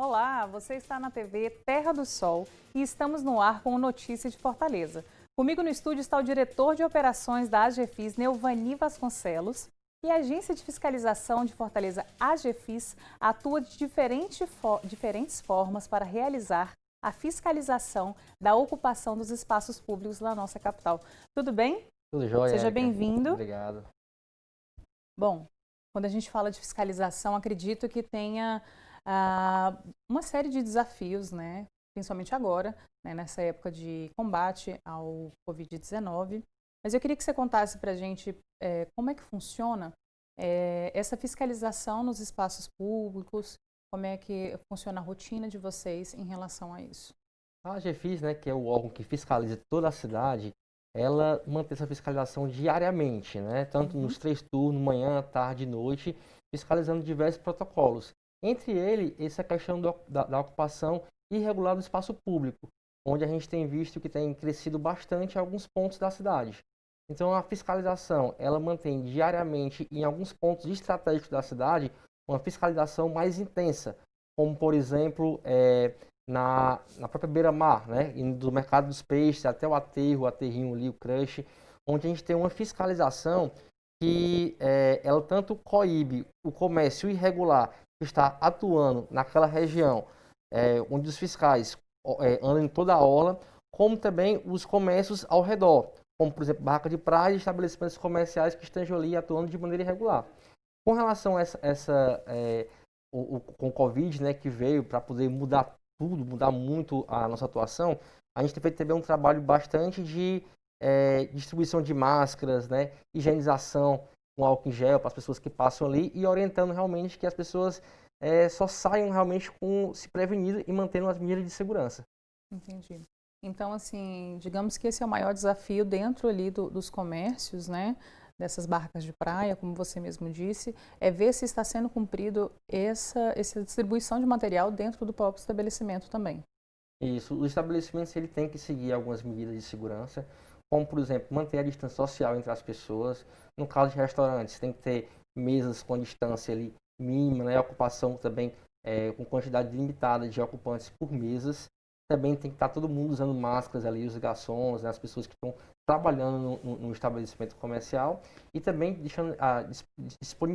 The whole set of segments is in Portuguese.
Olá, você está na TV Terra do Sol e estamos no ar com Notícia de Fortaleza. Comigo no estúdio está o diretor de operações da AGFIS, Neuvani Vasconcelos, e a Agência de Fiscalização de Fortaleza, AGFIS, atua de diferentes formas para realizar a fiscalização da ocupação dos espaços públicos na nossa capital. Tudo bem? Tudo jóia, Seja Érica. bem-vindo. Obrigado. Bom, quando a gente fala de fiscalização, acredito que tenha uma série de desafios, né? Principalmente agora, né? Nessa época de combate ao Covid-19. Mas eu queria que você contasse para a gente como é que funciona essa fiscalização nos espaços públicos, como é que funciona a rotina de vocês em relação a isso. A AGFIS, né, que é o órgão que fiscaliza toda a cidade, ela mantém essa fiscalização diariamente, né? Tanto nos 3 turnos, manhã, tarde e noite, fiscalizando diversos protocolos. Entre eles, essa questão da ocupação irregular do espaço público, onde a gente tem visto que tem crescido bastante em alguns pontos da cidade. Então, a fiscalização, ela mantém diariamente, em alguns pontos estratégicos da cidade, uma fiscalização mais intensa, como, por exemplo, na própria beira-mar, né? Indo do mercado dos peixes até o aterrinho ali, o crush, onde a gente tem uma fiscalização que ela tanto coíbe o comércio irregular que está atuando naquela região, onde os fiscais andam em toda a orla, como também os comércios ao redor, como, por exemplo, barraca de praia e estabelecimentos comerciais que estejam ali atuando de maneira irregular. Com relação a com o Covid, né, que veio para poder mudar tudo, mudar muito a nossa atuação, a gente tem feito também um trabalho bastante de distribuição de máscaras, né, higienização com álcool em gel para as pessoas que passam ali e orientando realmente que as pessoas só saiam realmente se prevenindo e mantendo as medidas de segurança. Entendi. Então, assim, digamos que esse é o maior desafio dentro ali dos comércios, né? Dessas barracas de praia, como você mesmo disse, é ver se está sendo cumprido essa distribuição de material dentro do próprio estabelecimento também. Isso, o estabelecimento ele tem que seguir algumas medidas de segurança, como, por exemplo, manter a distância social entre as pessoas. No caso de restaurantes, tem que ter mesas com distância ali mínima, né? Ocupação também com quantidade limitada de ocupantes por mesas. Também tem que estar todo mundo usando máscaras ali, os garçons, né? As pessoas que estão trabalhando no estabelecimento comercial e também deixando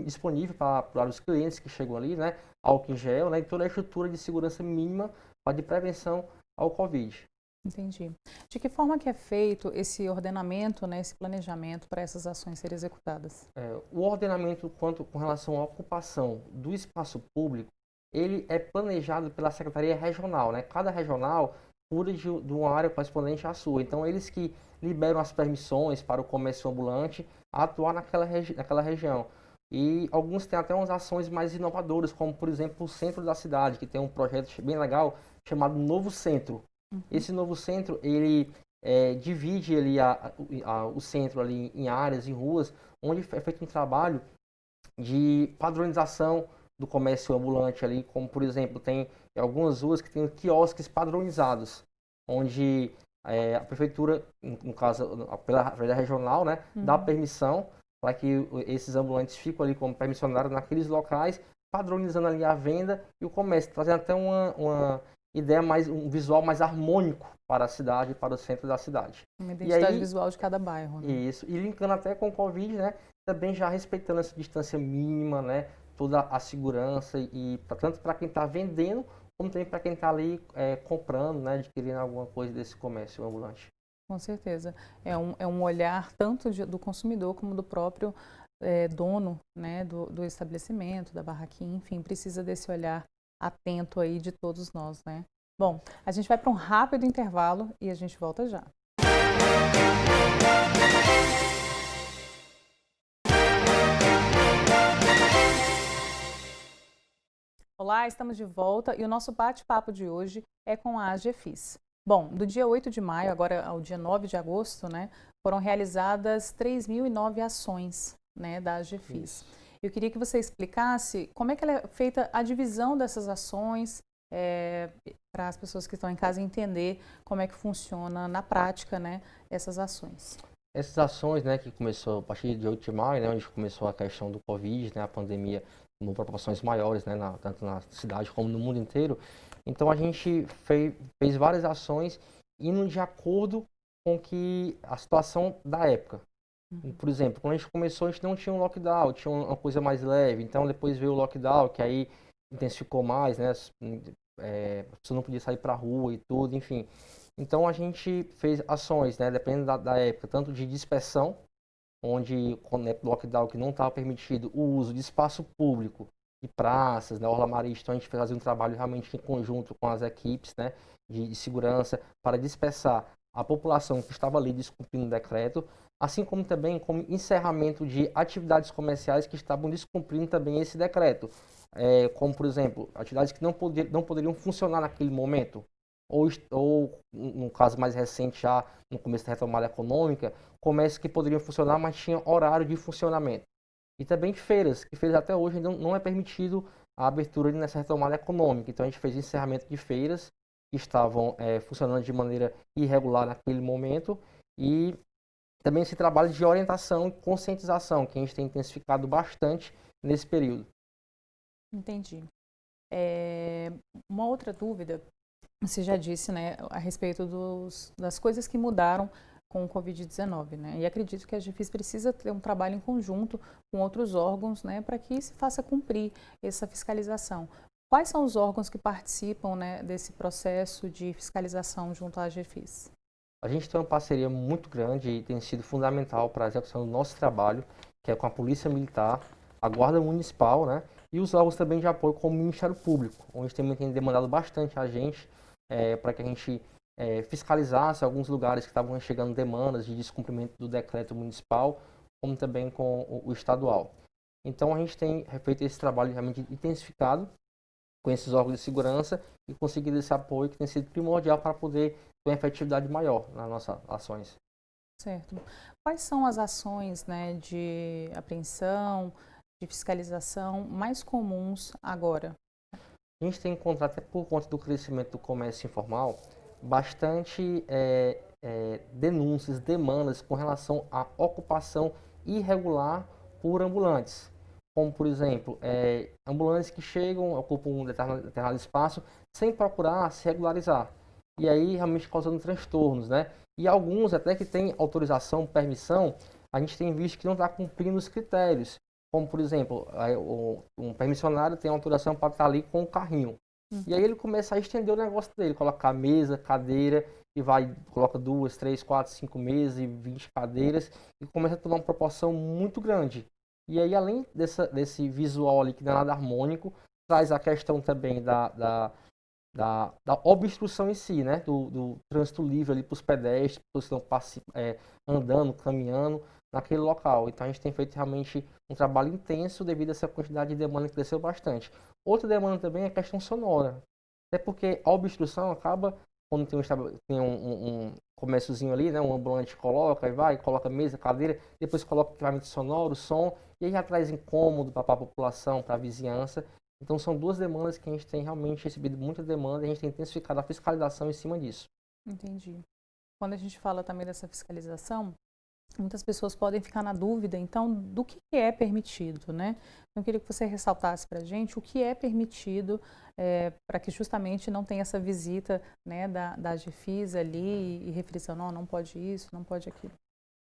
disponível para os clientes que chegam ali, né? Álcool em gel, né? E toda a estrutura de segurança mínima de prevenção ao Covid. Entendi. De que forma que é feito esse ordenamento, né, esse planejamento para essas ações serem executadas? O ordenamento com relação à ocupação do espaço público, ele é planejado pela Secretaria Regional, né? Cada regional cuida de uma área correspondente à sua. Então, eles que liberam as permissões para o comércio ambulante atuar naquela região. E alguns têm até umas ações mais inovadoras, como, por exemplo, o centro da cidade, que tem um projeto bem legal chamado Novo Centro. Esse Novo Centro, ele divide ali o centro ali em áreas, em ruas, onde é feito um trabalho de padronização do comércio ambulante ali, como por exemplo, tem algumas ruas que tem quiosques padronizados, onde a prefeitura, no caso, pela regional, né, dá permissão para que esses ambulantes ficam ali como permissionários naqueles locais, padronizando ali a venda e o comércio, trazendo até uma ideia um visual mais harmônico para a cidade, para o centro da cidade. Uma identidade visual de cada bairro, né? Isso, e linkando até com o Covid, né, também já respeitando essa distância mínima, né, toda a segurança e tanto para quem está vendendo, como também para quem está ali comprando, né, adquirindo alguma coisa desse comércio ambulante. Com certeza. É um olhar tanto do consumidor como do próprio dono, né, do estabelecimento, da barraquinha, enfim, precisa desse olhar atento aí de todos nós, né? Bom, a gente vai para um rápido intervalo e a gente volta já. Olá, estamos de volta e o nosso bate-papo de hoje é com a AGFIS. Bom, do dia 8 de maio agora ao dia 9 de agosto, né, foram realizadas 3.009 ações, né, da AGFIS. Eu queria que você explicasse como é que é feita a divisão dessas ações, para as pessoas que estão em casa entender como é que funciona na prática, né, essas ações. Essas ações, né, que começou a partir de 8 de maio, né, onde começou a questão do Covid, né, a pandemia com proporções maiores, né, tanto na cidade como no mundo inteiro. Então a gente fez várias ações indo de acordo com que a situação da época. Uhum. Por exemplo, quando a gente começou, a gente não tinha um lockdown, tinha uma coisa mais leve. Então depois veio o lockdown, que aí intensificou mais, né? Você não podia sair para a rua e tudo, enfim. Então a gente fez ações, né? Dependendo da época, tanto de dispersão, onde quando é lockdown que não estava permitido o uso de espaço público, de praças, né? Orla marista, então a gente fez um trabalho realmente em conjunto com as equipes, né? De segurança para dispersar a população que estava ali descumprindo o decreto, assim como também como encerramento de atividades comerciais que estavam descumprindo também esse decreto, como por exemplo, atividades que não poderiam funcionar naquele momento, ou no caso mais recente, já no começo da retomada econômica, comércios que poderiam funcionar, mas tinham horário de funcionamento. E também feiras, que feiras até hoje não é permitido a abertura nessa retomada econômica. Então a gente fez encerramento de feiras que estavam funcionando de maneira irregular naquele momento e também esse trabalho de orientação e conscientização que a gente tem intensificado bastante nesse período. Entendi. Uma outra dúvida, você já disse, né, a respeito das coisas que mudaram com o Covid-19, né? E acredito que a GFIS precisa ter um trabalho em conjunto com outros órgãos, né, para que se faça cumprir essa fiscalização. Quais são os órgãos que participam, né, desse processo de fiscalização junto à GFIS? A gente tem uma parceria muito grande e tem sido fundamental para a execução do nosso trabalho, que é com a Polícia Militar, a Guarda Municipal, né, e os órgãos também de apoio como o Ministério Público, onde também tem demandado bastante a gente para que a gente fiscalizasse alguns lugares que estavam chegando demandas de descumprimento do decreto municipal, como também com o estadual. Então a gente tem feito esse trabalho realmente intensificado com esses órgãos de segurança e conseguido esse apoio que tem sido primordial para poder ter uma efetividade maior nas nossas ações. Certo. Quais são as ações, né, de apreensão, de fiscalização mais comuns agora? A gente tem encontrado, até por conta do crescimento do comércio informal, bastante denúncias, demandas com relação à ocupação irregular por ambulantes. Como, por exemplo, ambulantes que chegam, ocupam um determinado espaço sem procurar se regularizar. E aí, realmente causando transtornos, né? E alguns, até que têm autorização, permissão, a gente tem visto que não está cumprindo os critérios. Como, por exemplo, um permissionário tem autorização para estar ali com o carrinho. E aí ele começa a estender o negócio dele, colocar mesa, cadeira, e coloca 2, 3, 4, 5 mesas e 20 cadeiras, e começa a tomar uma proporção muito grande. E aí, além desse visual ali que não é nada harmônico, traz a questão também da obstrução em si, né? Do trânsito livre ali para os pedestres, pessoas que estão andando, caminhando naquele local. Então a gente tem feito realmente um trabalho intenso devido a essa quantidade de demanda que cresceu bastante. Outra demanda também é a questão sonora. Até porque a obstrução acaba, quando tem um comérciozinho ali, né? Um ambulante coloca, coloca mesa, cadeira, depois coloca equipamento sonoro, som, e aí já traz incômodo para a população, para a vizinhança. Então são duas demandas que a gente tem realmente recebido muita demanda e a gente tem intensificado a fiscalização em cima disso. Entendi. Quando a gente fala também dessa fiscalização, muitas pessoas podem ficar na dúvida, então, do que é permitido, né? Então, eu queria que você ressaltasse para a gente o que é permitido para que justamente não tenha essa visita, né, da GFIS ali e restrição, não pode isso, não pode aquilo.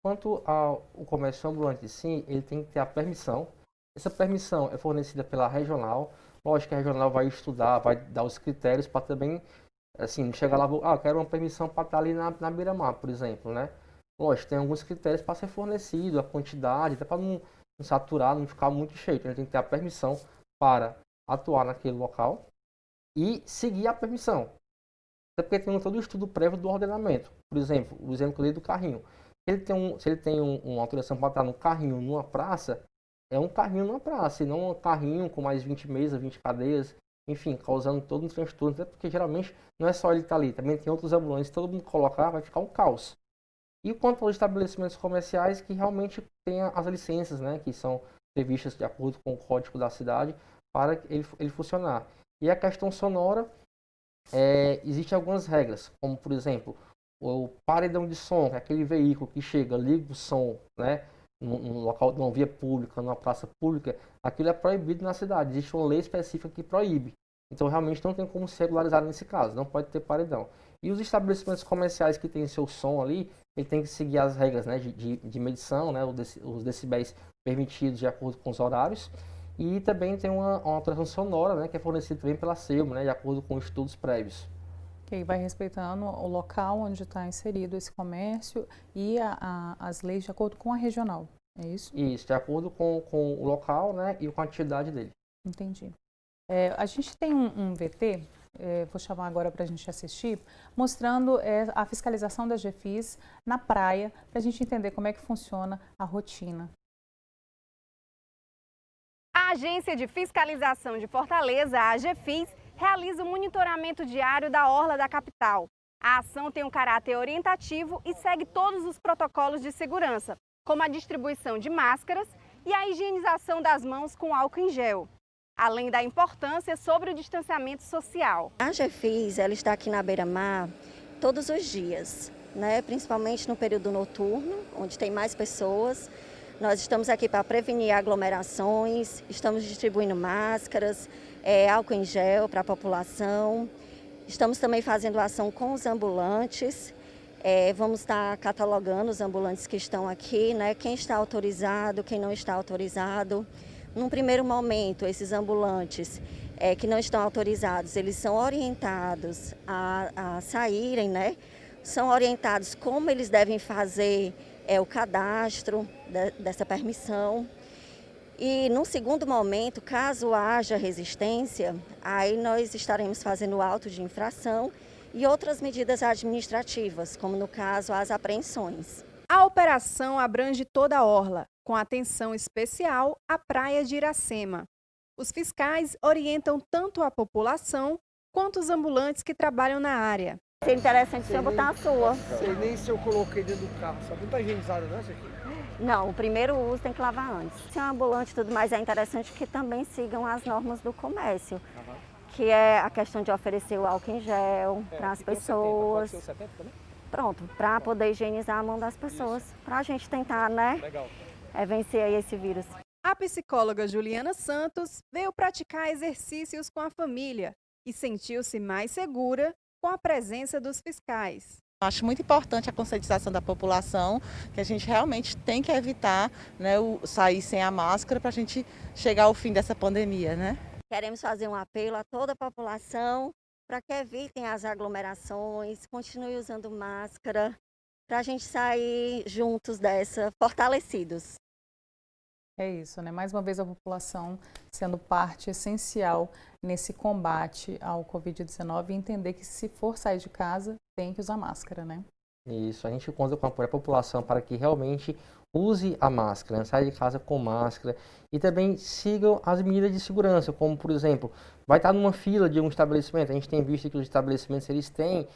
Quanto ao comércio ambulante, sim, ele tem que ter a permissão. Essa permissão é fornecida pela regional. Lógico que a regional vai estudar, vai dar os critérios para também, assim, chegar lá, quero uma permissão para estar ali na beira-mar, por exemplo, né? Lógico, tem alguns critérios para ser fornecido, a quantidade, até para não saturar, não ficar muito cheio. Então, ele tem que ter a permissão para atuar naquele local e seguir a permissão. Até porque tem todo o estudo prévio do ordenamento. Por exemplo, o exemplo que eu dei do carrinho. Se ele tem uma autorização para estar no carrinho numa praça, é um carrinho numa praça, e não um carrinho com mais 20 mesas, 20 cadeiras, enfim, causando todo um transtorno. Até porque geralmente não é só ele estar ali, também tem outros ambulantes, se todo mundo colocar, vai ficar um caos. E quanto aos estabelecimentos comerciais que realmente têm as licenças, né, que são previstas de acordo com o código da cidade para ele funcionar. E a questão sonora, existem algumas regras, como por exemplo, o paredão de som, que é aquele veículo que chega, liga o som, né, num local, numa via pública, numa praça pública, aquilo é proibido na cidade. Existe uma lei específica que proíbe. Então, realmente não tem como se regularizar nesse caso, não pode ter paredão. E os estabelecimentos comerciais que têm seu som ali, ele tem que seguir as regras, né, de medição, né, os decibéis permitidos de acordo com os horários. E também tem uma alteração sonora, né, que é fornecida também pela SEIU, né, de acordo com estudos prévios. Que vai respeitando o local onde está inserido esse comércio e as leis de acordo com a regional, é isso? Isso, de acordo com o local, né, e com a atividade dele. Entendi. A gente tem um VT, vou chamar agora para a gente assistir, mostrando a fiscalização da GFIS na praia, para a gente entender como é que funciona a rotina. A Agência de Fiscalização de Fortaleza, a AGFIS, realiza o monitoramento diário da orla da capital. A ação tem um caráter orientativo e segue todos os protocolos de segurança, como a distribuição de máscaras e a higienização das mãos com álcool em gel, além da importância sobre o distanciamento social. A AGFIS, ela está aqui na beira-mar todos os dias, né? Principalmente no período noturno, onde tem mais pessoas. Nós estamos aqui para prevenir aglomerações, estamos distribuindo máscaras, álcool em gel para a população. Estamos também fazendo ação com os ambulantes. Vamos estar catalogando os ambulantes que estão aqui, né? Quem está autorizado, quem não está autorizado. Num primeiro momento, esses ambulantes que não estão autorizados, eles são orientados a saírem, né? São orientados como eles devem fazer o cadastro dessa permissão. E num segundo momento, caso haja resistência, aí nós estaremos fazendo auto de infração e outras medidas administrativas, como no caso as apreensões. A operação abrange toda a orla, com atenção especial à praia de Iracema. Os fiscais orientam tanto a população quanto os ambulantes que trabalham na área. É interessante você botar a sua. Sei nem se eu coloquei dentro do carro, sabe? Não tá higienizado, não, isso aqui? Não, o primeiro uso tem que lavar antes. Se é um ambulante e tudo mais, é interessante que também sigam as normas do comércio, que é a questão de oferecer o álcool em gel para as pessoas. Pode ser o 70 também? Pronto, para poder higienizar a mão das pessoas, para a gente tentar, né, Legal. vencer aí esse vírus. A psicóloga Juliana Santos veio praticar exercícios com a família e sentiu-se mais segura com a presença dos fiscais. Acho muito importante a conscientização da população, que a gente realmente tem que evitar, né, sair sem a máscara para a gente chegar ao fim dessa pandemia, né? Queremos fazer um apelo a toda a população para que evitem as aglomerações, continue usando máscara, para a gente sair juntos dessa, fortalecidos. É isso, né? Mais uma vez a população sendo parte essencial nesse combate ao Covid-19 e entender que se for sair de casa, tem que usar máscara, né? Isso, a gente conta com o apoio da população para que realmente use a máscara, né? Saia de casa com máscara e também sigam as medidas de segurança, como por exemplo, vai estar numa fila de um estabelecimento, a gente tem visto que os estabelecimentos eles têm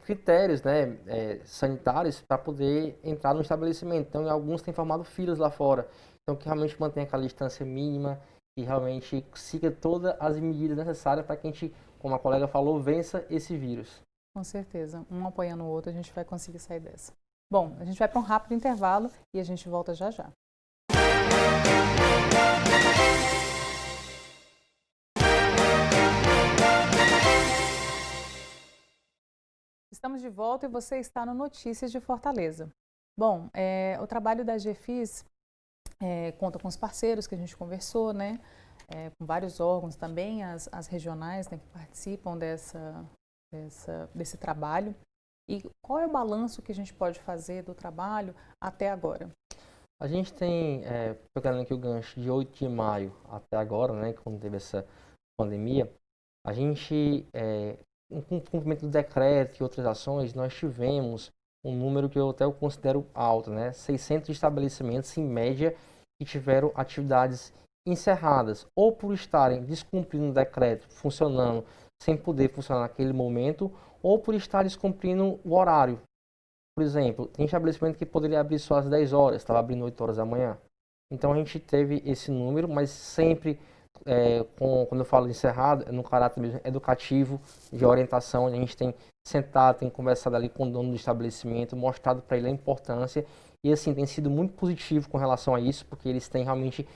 critérios, né, sanitários para poder entrar no estabelecimento, então alguns têm formado filas lá fora, então que realmente mantenha aquela distância mínima e realmente siga todas as medidas necessárias para que a gente, como a colega falou, vença esse vírus. Com certeza, um apoiando o outro, a gente vai conseguir sair dessa. Bom, a gente vai para um rápido intervalo e a gente volta já já. Estamos de volta e você está no Notícias de Fortaleza. Bom, o trabalho da AGFIS conta com os parceiros que a gente conversou, né? Com vários órgãos também, as regionais, né, que participam desse trabalho. E qual é o balanço que a gente pode fazer do trabalho até agora? A gente tem, pegando aqui o gancho de 8 de maio até agora, né, quando teve essa pandemia, a gente, com o cumprimento do decreto e outras ações, nós tivemos um número que eu até considero alto, né, 600 estabelecimentos, em média, que tiveram atividades encerradas, ou por estarem descumprindo o decreto, funcionando sem poder funcionar naquele momento, ou por estar descumprindo o horário. Por exemplo, tem estabelecimento que poderia abrir só às 10 horas, estava abrindo 8 horas da manhã. Então a gente teve esse número, mas sempre, quando eu falo encerrado, é no caráter mesmo educativo, de orientação, a gente tem sentado, tem conversado ali com o dono do estabelecimento, mostrado para ele a importância E assim, tem sido muito positivo com relação a isso, porque eles têm realmente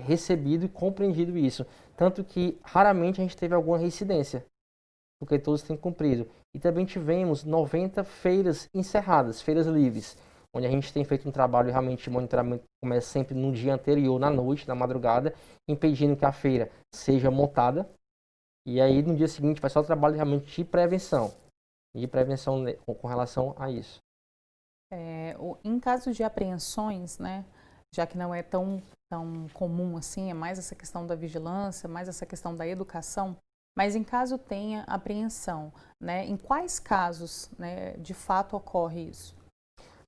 recebido e compreendido isso. Tanto que raramente a gente teve alguma reincidência, porque todos têm cumprido. E também tivemos 90 feiras encerradas, feiras livres, onde a gente tem feito um trabalho realmente de monitoramento que começa sempre no dia anterior, na noite, na madrugada, impedindo que a feira seja montada. E aí, no dia seguinte, vai só o trabalho realmente de prevenção com relação a isso. Em caso de apreensões, né, já que não é tão comum assim, é mais essa questão da vigilância, mais essa questão da educação, mas em caso tenha apreensão, né, em quais casos, né, de fato ocorre isso?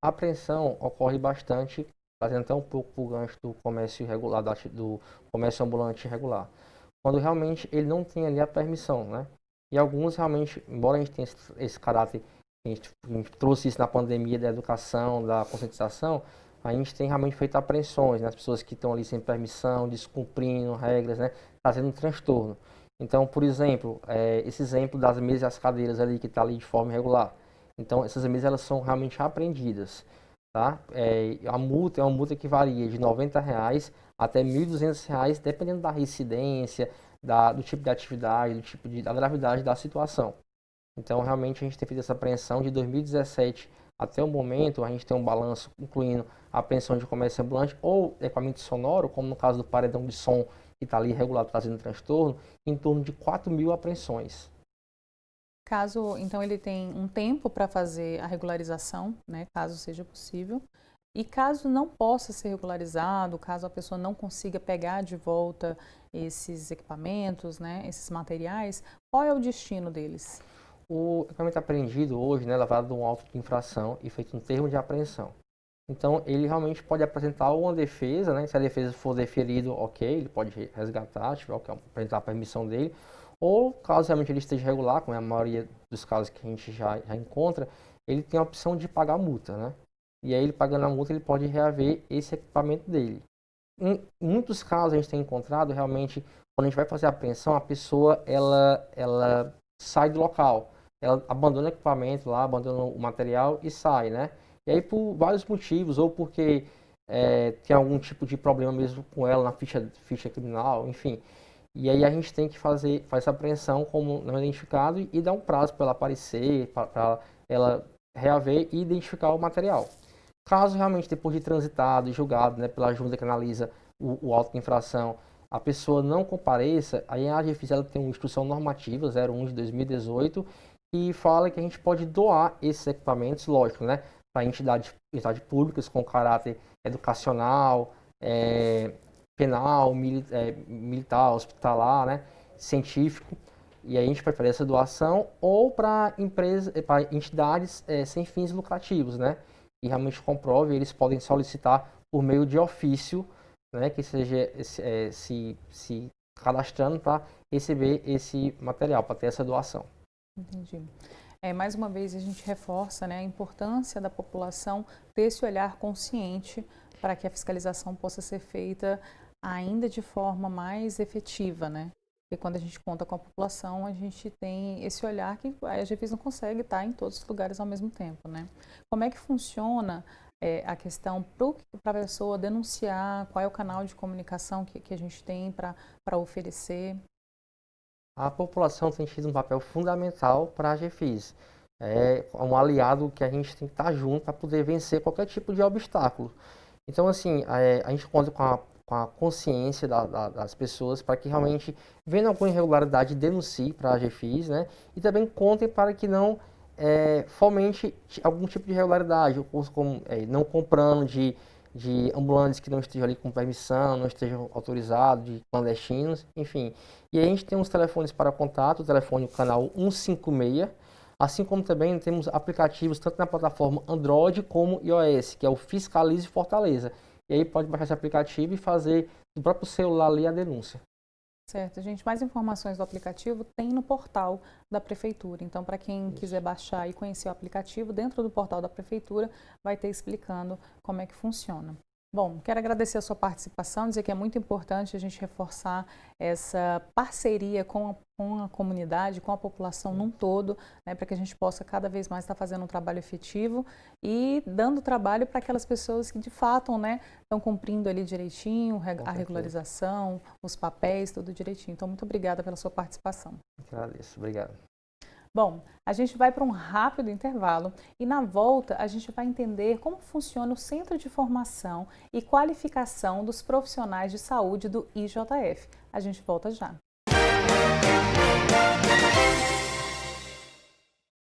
A apreensão ocorre bastante, fazendo até um pouco o gancho do comércio irregular, do comércio ambulante irregular, quando realmente ele não tem ali a permissão, né? E alguns realmente, embora a gente tenha esse caráter, a gente trouxe isso na pandemia da educação, da conscientização, a gente tem realmente feito apreensões, né? As pessoas que estão ali sem permissão, descumprindo regras, né? Trazendo um transtorno. Então, por exemplo, esse exemplo das mesas e as cadeiras ali que está ali de forma irregular. Então, essas mesas elas são realmente apreendidas, tá? A multa é uma multa que varia de R$ 90 até R$ 1.200, dependendo da residência, do tipo de atividade, da gravidade da situação. Então, realmente, a gente tem feito essa apreensão de 2017 até o momento. A gente tem um balanço incluindo a apreensão de comércio ambulante ou equipamento sonoro, como no caso do paredão de som que está ali irregular trazendo transtorno, em torno de 4.000 apreensões. Caso, então, ele tem um tempo para fazer a regularização, né, caso seja possível, e caso não possa ser regularizado, caso a pessoa não consiga pegar de volta esses equipamentos, né, esses materiais, qual é o destino deles? O equipamento apreendido hoje, né, levado a um auto de infração e feito um termo de apreensão. Então, ele realmente pode apresentar uma defesa, né, se a defesa for deferido, ok, ele pode resgatar, tiver que apresentar a permissão dele, ou caso realmente ele esteja irregular, como é a maioria dos casos que a gente já encontra, ele tem a opção de pagar a multa, né? E aí ele pagando a multa, ele pode reaver esse equipamento dele. Em muitos casos a gente tem encontrado realmente, quando a gente vai fazer a apreensão, a pessoa ela sai do local, ela abandona o equipamento lá, abandona o material e sai, né? E aí por vários motivos, ou porque tem algum tipo de problema mesmo com ela na ficha criminal, enfim. E aí a gente tem que fazer essa apreensão como não identificado e dar um prazo para ela aparecer, para ela reaver e identificar o material. Caso realmente depois de transitado e julgado, né, pela junta que analisa o auto de infração, a pessoa não compareça, aí a AGEFIS ela tem uma instrução normativa 01 de 2018 que fala que a gente pode doar esses equipamentos, lógico, né, para entidades públicas com caráter educacional, penal, militar, hospitalar, né, científico, e aí a gente vai fazer essa doação, ou para entidades sem fins lucrativos, né, e realmente comprove, eles podem solicitar por meio de ofício, né, que seja se cadastrando para receber esse material, para ter essa doação. Entendi. Mais uma vez a gente reforça, né, a importância da população ter esse olhar consciente para que a fiscalização possa ser feita ainda de forma mais efetiva, né? E quando a gente conta com a população, a gente tem esse olhar que a AGEFIS não consegue estar em todos os lugares ao mesmo tempo, né? Como é que funciona a questão para a pessoa denunciar, qual é o canal de comunicação que a gente tem para oferecer? A população tem tido um papel fundamental para a AGEFIS. É um aliado que a gente tem que estar junto para poder vencer qualquer tipo de obstáculo. Então, assim, a gente conta com a consciência das pessoas para que realmente, vendo alguma irregularidade, denuncie para a AGEFIS, né? E também contem para que não fomente algum tipo de irregularidade, como não comprando de ambulantes que não estejam ali com permissão, não estejam autorizados, de clandestinos, enfim. E aí a gente tem uns telefones para contato, o telefone, o canal 156, assim como também temos aplicativos tanto na plataforma Android como iOS, que é o Fiscalize Fortaleza. E aí pode baixar esse aplicativo e fazer do próprio celular ali a denúncia. Certo, gente. Mais informações do aplicativo tem no portal da Prefeitura. Então, para quem quiser baixar e conhecer o aplicativo, dentro do portal da Prefeitura vai ter explicando como é que funciona. Bom, quero agradecer a sua participação, dizer que é muito importante a gente reforçar essa parceria com com a comunidade, com a população num todo, né, para que a gente possa cada vez mais estar fazendo um trabalho efetivo e dando trabalho para aquelas pessoas que de fato, né, estão cumprindo ali direitinho a regularização, os papéis, tudo direitinho. Então, muito obrigada pela sua participação. Agradeço, obrigado. Bom, a gente vai para um rápido intervalo e na volta a gente vai entender como funciona o Centro de Formação e Qualificação dos Profissionais de Saúde do IJF. A gente volta já.